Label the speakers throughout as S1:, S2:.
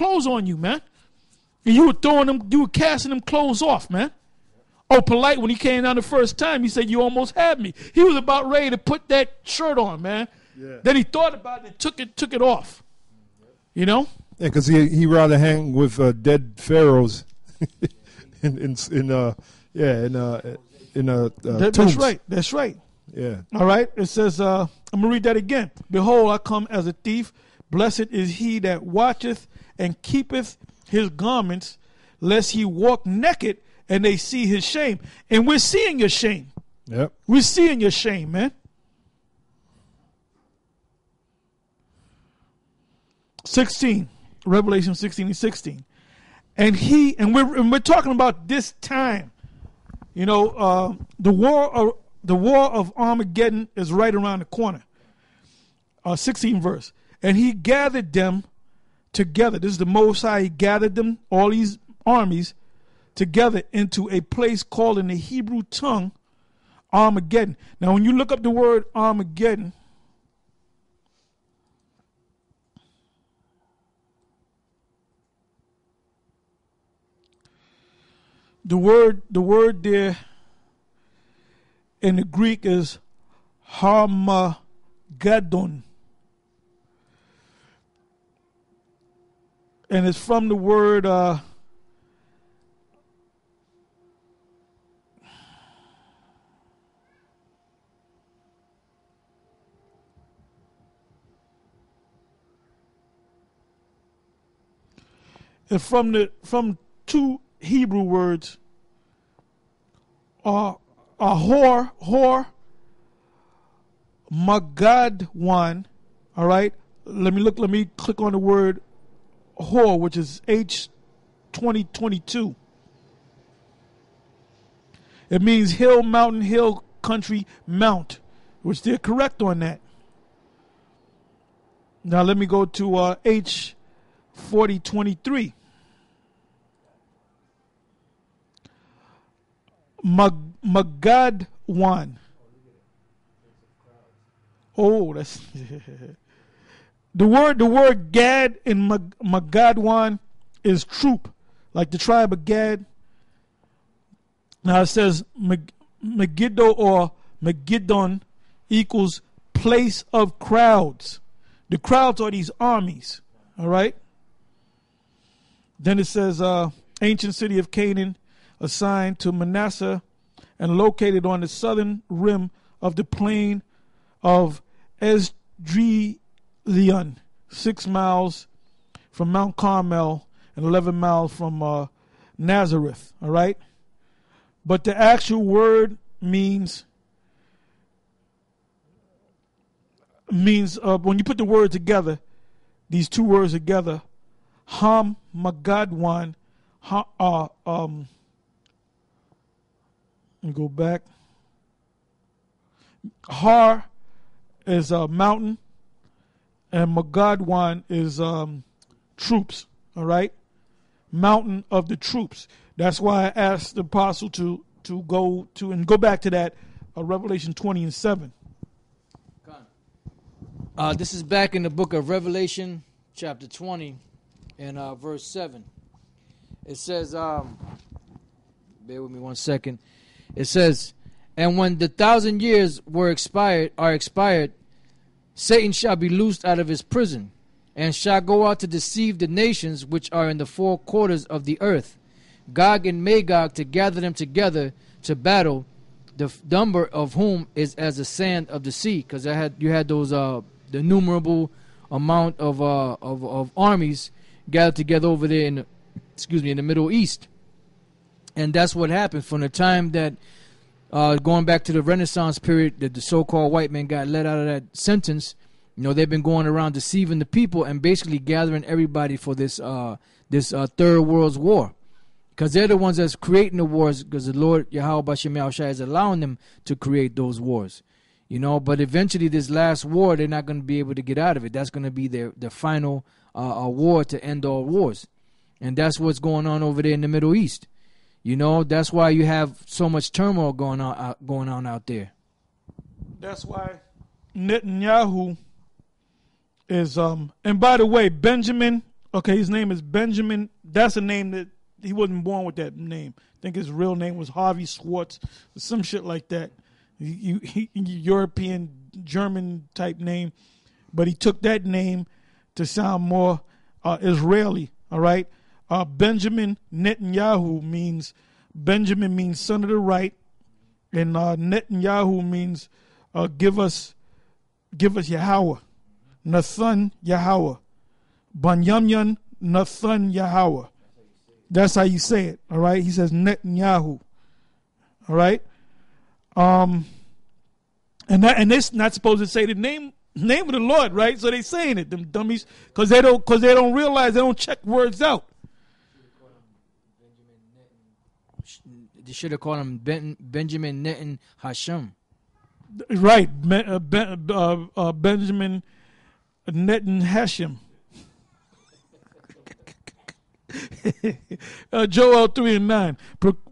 S1: clothes on you, man. And you were casting them clothes off, man. Oh, polite, when he came down the first time, he said, you almost had me. He was about ready to put that shirt on, man. Yeah. Then he thought about it and took it off. You know?
S2: Yeah, because he rather hang with dead pharaohs tombs.
S1: That's right. That's right.
S2: Yeah.
S1: All right. It says, I'm going to read that again. Behold, I come as a thief. Blessed is he that watcheth and keepeth his garments, lest he walk naked and they see his shame. And we're seeing your shame.
S2: Yep.
S1: We're seeing your shame, man. 16, Revelation 16 and 16. And we're talking about this time. You know, the war of Armageddon is right around the corner. 16 verse. And he gathered them together. This is the Most High. He gathered them, all these armies, together into a place called in the Hebrew tongue Armageddon. Now, when you look up the word Armageddon, the word there in the Greek is Harmageddon. And it's from the word it's from two Hebrew words, hor, magadwan. All right. Let me click on the word hor, which is H2022. It means hill, mountain, hill, country, mount, which they're correct on that. Now let me go to H4023. Magadwan. Oh, that's the word Gad in Magadwan is troop, like the tribe of Gad. Now it says Megiddo or Megiddon equals place of crowds. The crowds are these armies. All right. Then it says ancient city of Canaan, assigned to Manasseh and located on the southern rim of the plain of Esdreleon, 6 miles from Mount Carmel and 11 miles from Nazareth. All right. But the actual word means when you put the word together, these two words together, Ham Magadwan, and go back. Har is a mountain, and Magadwan is troops. All right, mountain of the troops. That's why I asked the apostle to go back to that Revelation 20 and 7.
S3: This is back in the book of Revelation, chapter 20, and verse 7. It says, bear with me 1 second. It says, and when the 1,000 years are expired, Satan shall be loosed out of his prison, and shall go out to deceive the nations which are in the four quarters of the earth, Gog and Magog, to gather them together to battle, the number of whom is as the sand of the sea. Because you had those the innumerable amount of armies gathered together over there in the Middle East. And that's what happened from the time that going back to the Renaissance period, that the so-called white man got let out of that sentence. You know, they've been going around deceiving the people and basically gathering everybody for this Third World War. Because they're the ones that's creating the wars, because the Lord Yahweh Bashem Yahushua is allowing them to create those wars. You know, but eventually this last war, they're not going to be able to get out of it. That's going to be their final war to end all wars. And that's what's going on over there in the Middle East. You know, that's why you have so much turmoil going on out there.
S1: That's why Netanyahu is and by the way, Benjamin Okay, his name is Benjamin. That's a name that he wasn't born with that name. I think his real name was Harvey Schwartz, or some shit like that. European, German type name. But he took that name to sound more Israeli, all right? Benjamin Netanyahu means son of the right, and Netanyahu means give us Yahweh. Nathan Yahweh. Banyamin Nathan Yahweh. That's how you say it, all right? He says Netanyahu, all right? And they're not supposed to say the name of the Lord, right? So they saying it, them dummies, because they don't realize, they don't check words out.
S3: They should have called him Benjamin Netan Hashem.
S1: Right, Benjamin Netan Hashem. Joel 3:9.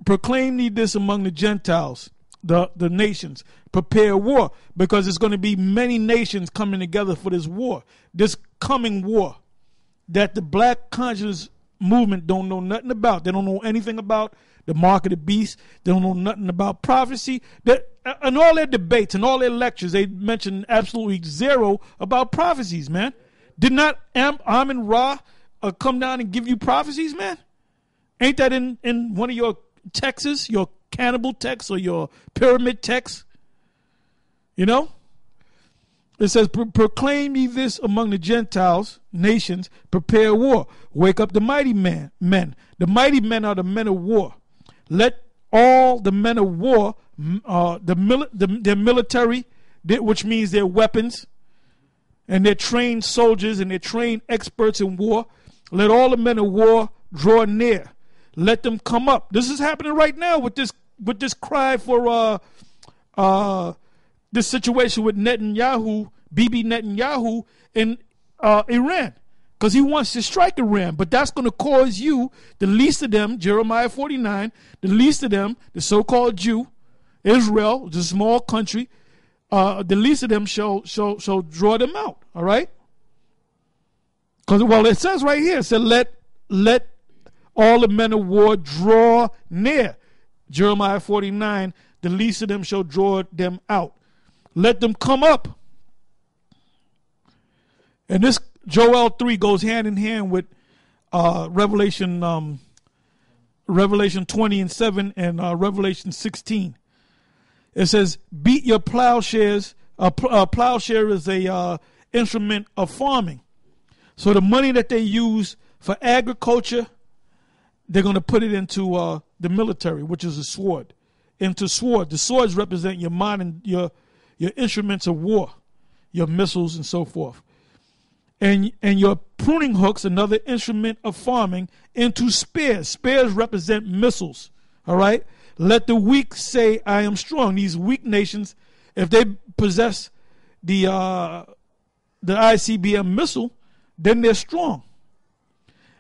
S1: Proclaim ye this among the Gentiles, the nations. Prepare war, because there's going to be many nations coming together for this war, this coming war that the black conscious movement don't know nothing about. They don't know anything about the mark of the beast. They don't know nothing about prophecy. In all their debates and all their lectures, they mention absolutely zero about prophecies, man. Did not Amun Ra come down and give you prophecies, man? Ain't that in one of your texts, your cannibal texts or your pyramid texts? You know? It says, proclaim ye this among the Gentiles, nations, prepare war. Wake up the mighty men. The mighty men are the men of war. Let all the men of war, their military, which means their weapons, and their trained soldiers and their trained experts in war, let all the men of war draw near. Let them come up. This is happening right now with this cry for this situation with Netanyahu, Bibi Netanyahu in Iran, because he wants to strike Iran. But that's going to cause you, the least of them, Jeremiah 49, the least of them, the so-called Jew, Israel, the small country, the least of them shall draw them out. All right? Because, well, it says right here, it said, let all the men of war draw near. Jeremiah 49, the least of them shall draw them out. Let them come up. And this Joel 3 goes hand in hand with Revelation 20:7 and Revelation 16. It says, beat your plowshares. A plowshare is a instrument of farming. So the money that they use for agriculture, they're going to put it into the military, which is a sword. Into sword. The swords represent your mind and your instruments of war, your missiles and so forth. And your pruning hooks, another instrument of farming, into spears. Spears represent missiles. All right? Let the weak say, I am strong. These weak nations, if they possess the ICBM missile, then they're strong.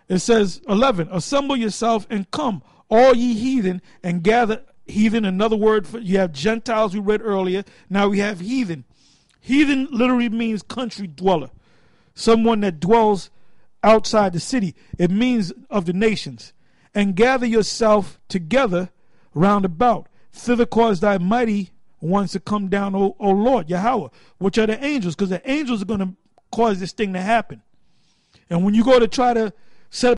S1: It says, 11, assemble yourself and come, all ye heathen, and gather. Heathen, another word for, you have Gentiles we read earlier. Now we have heathen. Heathen literally means country dweller. Someone that dwells outside the city. It means of the nations. And gather yourself together round about. Thither cause thy mighty ones to come down, O Lord, Yahweh, which are the angels, because the angels are going to cause this thing to happen. And when you go to try to set up